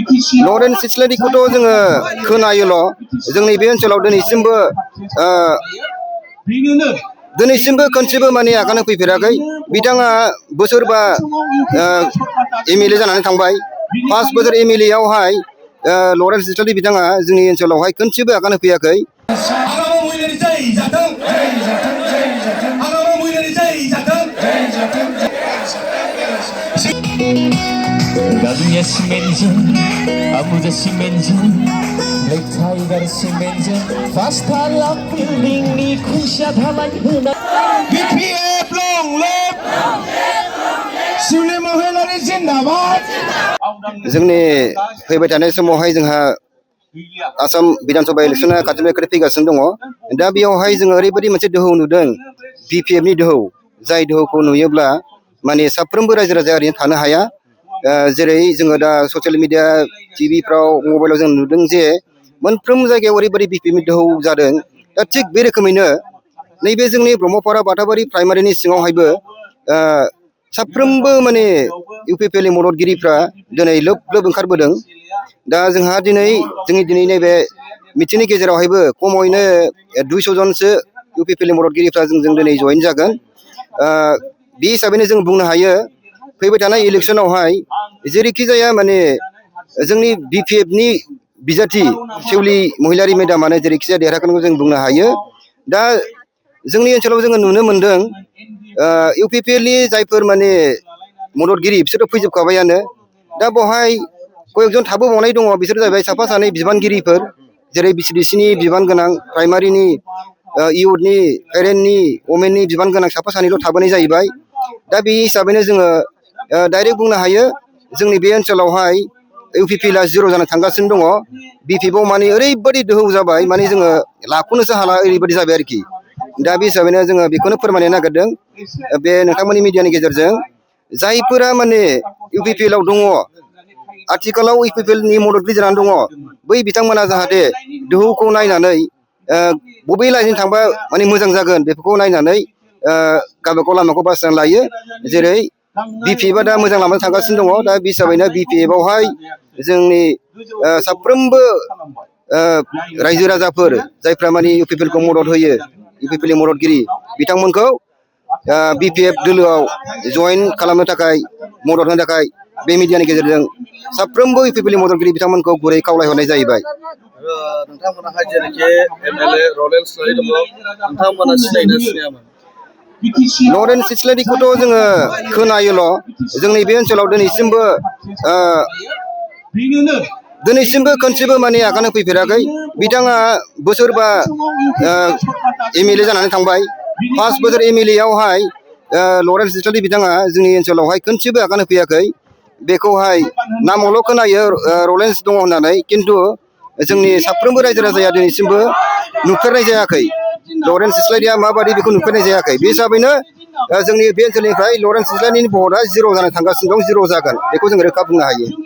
Lawrence सिस्लारिखौथ' जोङो खोनायोल' जोंनि बे ओनसोलाव दिनैसिमबो खनसेबो माने आगान होफैफेराखै। बिथाङा बोसोरबा एमएलए जानानै थांबाय। 5 बोसोर एमएलए आवहाय लरेन्स सिस्लारि बिथाङा जोंनि ओनसोलावहाय खनसेबो आगान होफैयाखै। Gadunya si Menjen, Abuja si Menjen, Black Tiger si Menjen, Fast Halap Building ni Kusha Dhalai Huna. BPF long live, Sule Mohelari Zindabad. जोंनि फैबाय थानाय समावहाय जोंहा आसाम विधानसभा इलेक्शना खाथिनिफ्राय खाथि फैगासिनो दङ। दा बेयावहाय जोङो ओरैबायदि मोनसे दोहौ नुदों, बिपिएफनि दोहौ, जाय दोहौखौ नुयोब्ला माने साफ्रोमबो रायजो राजाया ओरैनो थानो हाया। जेरै जोङो दा ससियेल मिडिया टिभिफ्राव मबाइलाव जों नुदों जे मोनफ्रोम जायगायाव ओरैबायदि बिपिएफनि दोहौ जादों। दा थिग बे रोखोमैनो नैबे जोंनि ब्रह्मपारा बाथाबारि प्राइमारिनि सिङावहायबो साफ्रोमबो माने इउपिपिएलनि मददगिरिफ्रा दिनै लोब लोब ओंखारबोदों। दा जोंहा दिनै नैबे मिटिंनि गेजेरावहायबो खमैनो 200 जनसो इउपिपिएलनि मददगिरिफ्रा जोंजों दिनै जइन जागोन। बे हिसाबैनो जों बुंनो हायो फैबाय थानाय इलेक्शनावहाय जेरैखि जाया माने जोंनि बिपिएफनि बिजाथि सेउलि महिलारि मेदामानो जेरैखि जाया देरहागोनखौ जों बुंनो हायो। दा जोंनि ओनसोलाव जोङो नुनो मोनदों इउपिपिएलनि जायफोर माने मददगिरि बिसोरथ' फैजोबखाबायानो। दा बेवहाय कयेकजन थाबोबावनाय दङ। बिसोर जाहैबाय साफा सानै बिबानगिरिफोर, जेरै बिसिडिसिनि बिबान गोनां, प्राइमारिनि, इउथनि, पेरेन्टनि, वमेननि बिबान गोनां साफा सानैल' थाबोनाय जाहैबाय। दा बे हिसाबैनो जोङो डाइरेक्ट बुंनो हायो जोंनि बे ओनसोलावहाय इउपिपिएलआ जिर' जानो थांगासिनो दङ। बिपिएफआव माने ओरैबायदि दोहौ जाबाय, माने जोङो लाख'नोसो हाला ओरैबायदि जाबाय आरोखि। दा बे हिसाबैनो जोङो बेखौनो फोरमायनो नागिरदों बे नोंथांमोननि मिडियानि गेजेरजों, जायफोरा माने इउपिपिएलआव दङ, आथिखालाव इउपिपिएलनि मददगिरि जानानै दङ, बै बिथांमोना जाहाथे दोहौखौ नायनानै बबे लाइनजों थांबा माने मोजां जागोन बेफोरखौ नायनानै गावबागाव लामाखौ बासिनानै लायो। जेरै बिपिएफआ दा मोजां लामाजों थांगासिनो दङ। दा बे हिसाबैनो बिपिएफआवहाय जोंनि साफ्रोमबो रायजो राजाफोर जायफ्रा माने इउपिपिएलखौ मदद होयो, इउपिपिएलनि मददगिरि बिथांमोनखौ बिपिएफ दोलोआव जइन खालामनो थाखाय मदद होनो थाखाय बे मिडियानि गेजेरजों साफ्रोमबो इउपिपिएलनि मददगिरि बिथांमोनखौ गुरै खावलायहरनाय जाहैबाय। नोंथांमोनहा जेरैखि एमएलए लरेन्स सिस्लारि दङ, नोंथांमोना सिनायना सिनायामोन? लरेन्स सिस्लारिखौथ' जोङो खोनायोल'। जोंनि बे ओनसोलाव दिनैसिमबो खनसेबो माने आगान होफैफेराखै। बिथाङा बोसोरबा एमएलए जानानै थांबाय। 5 बोसोर एमएलए आवहाय लरेन्स सिस्लारि बिथाङा जोंनि ओनसोलावहाय खनसेबो आगान होफैयाखै। बेखौहाय नामावल' खोनायो लरेन्स दङ होननानै, खिन्थु जोंनि साफ्रोमबो रायजो राजाया दिनैसिमबो नुफेरनाय जायाखै। लरेन्स सिस्लारिया माबायदि बेखौ नुफेरनाय जायाखै। बे हिसाबैनो जोंनि बे ओनसोलनिफ्राय लरेन्स सिस्लारिनि भटआ जिर' जानो थांगासिनो दं, जिर' जागोन बेखौ जों रोखा बुंनो हायो।